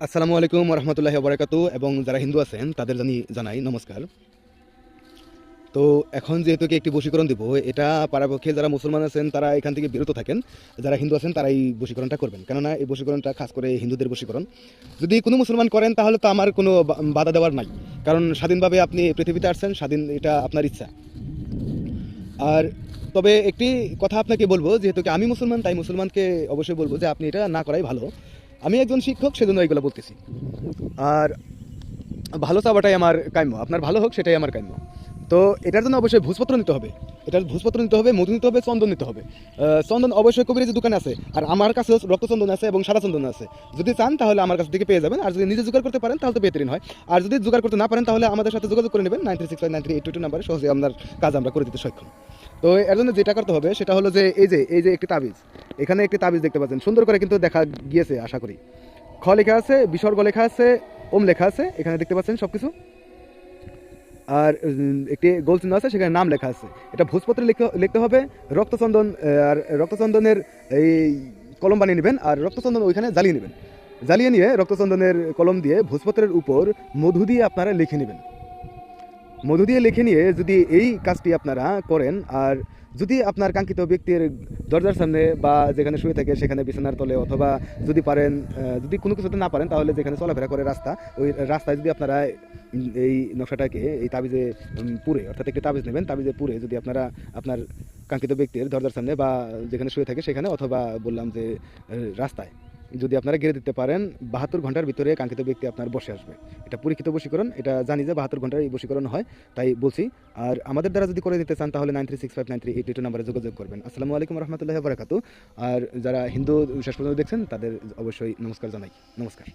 আসসালামু আলাইকুম রহমতুল্লাহি বারাকাতু এবং যারা হিন্দু আছেন তাদের জানাই নমস্কার। তো এখন যেহেতু একটি বশীকরণ দিব, এটা পারাপক্ষে যারা মুসলমান আছেন তারা এখান থেকে বিরত থাকেন, যারা হিন্দু আছেন তারা এই বশীকরণটা করবেন, কেননা এই বশীকরণটা খাস করে হিন্দুদের বশীকরণ। যদি কোনো মুসলমান করেন তাহলে তো আমার কোনো বাধা দেওয়ার নাই, কারণ স্বাধীনভাবে আপনি পৃথিবীতে আসছেন, স্বাধীন, এটা আপনার ইচ্ছা। আর তবে একটি কথা আপনাকে বলবো, যেহেতু আমি মুসলমান তাই মুসলমানকে অবশ্যই বলবো যে আপনি এটা না করাই ভালো। আমি একজন শিক্ষক, সেজন্য এগুলো বলতেছি। আর ভালো চাওয়াটাই আমার কাম্য, আপনার ভালো হোক সেটাই আমার কাম্য। তো এটার জন্য অবশ্যই ভূষপত্র নিতে হবে, এটার ভূষপত্র নিতে হবে, মধু নিতে হবে, চন্দন নিতে হবে। চন্দন অবশ্যই কবিরাজি দোকানে আছে, আর আমার কাছে রক্তচন্দন আছে এবং সাদা চন্দন আছে। যদি চান তাহলে আমার কাছ থেকে পেয়ে যাবেন, আর যদি নিজে জোগাড় করতে পারেন তাহলে তো বেহতরিন হয়। আর যদি জোগাড় করতে না পারেন তাহলে আমাদের সাথে যোগাযোগ করে নেবেন 93659382 নাম্বারে, সহজে আপনার কাজ আমরা করে দিতে সক্ষম। তো এর জন্য যেটা করতে হবে সেটা হলো যে এই যে একটি তাবিজ, এখানে একটি তাবিজ দেখতে পাচ্ছেন, সুন্দর করে কিন্তু দেখা গিয়েছে আশা করি। খ লেখা আছে, বিসর্গ লেখা আছে, ওম লেখা আছে, এখানে দেখতে পাচ্ছেন সব কিছু। আর একটি গোল চিহ্ন আছে, সেখানে নাম লেখা আছে। এটা ভোজপত্রে লিখতে হবে। রক্তচন্দন, আর রক্তচন্দনের এই কলম বানিয়ে নেবেন, আর রক্তচন্দন ওইখানে জ্বালিয়ে নেবেন। জ্বালিয়ে নিয়ে রক্তচন্দনের কলম দিয়ে ভোজপত্রের উপর মধু দিয়ে আপনারা লিখে নেবেন। মধু দিয়ে লিখে নিয়ে যদি এই কাজটি আপনারা করেন, আর যদি আপনার কাঙ্ক্ষিত ব্যক্তির দরজার সামনে বা যেখানে শুয়ে থাকে সেখানে বিছানার তলে, অথবা যদি পারেন, যদি কোনো কিছুতে না পারেন তাহলে যেখানে চলাফেরা করে রাস্তা, ওই রাস্তায় যদি আপনারা এই নকশাটাকে এই তাবিজে পুরে, অর্থাৎ একটি তাবিজ নেবেন, তাবিজে পুরে যদি আপনারা আপনার কাঙ্ক্ষিত ব্যক্তির দরজার সামনে বা যেখানে শুয়ে থাকে সেখানে, অথবা বললাম যে রাস্তায় যদি আপনারা গেড়ে দিতে পারেন, 72 ঘন্টার ভিতরে কাঙ্ক্ষিত ব্যক্তি আপনার বসে আসবে। এটা পরীক্ষিত বশীকরণ, এটা জানি যে 72 ঘন্টার এই বশীকরণ হয়, তাই বলছি। আর আমাদের দ্বারা যদি করে দিতে চান তাহলে 93659382 নাম্বারে যোগাযোগ করবেন। আসসালামু আলাইকুম রহমতুল্লাহি বারাকাতু। আর যারা হিন্দু শেষ পর্যন্ত দেখছেন তাদের অবশ্যই নমস্কার জানাই। নমস্কার।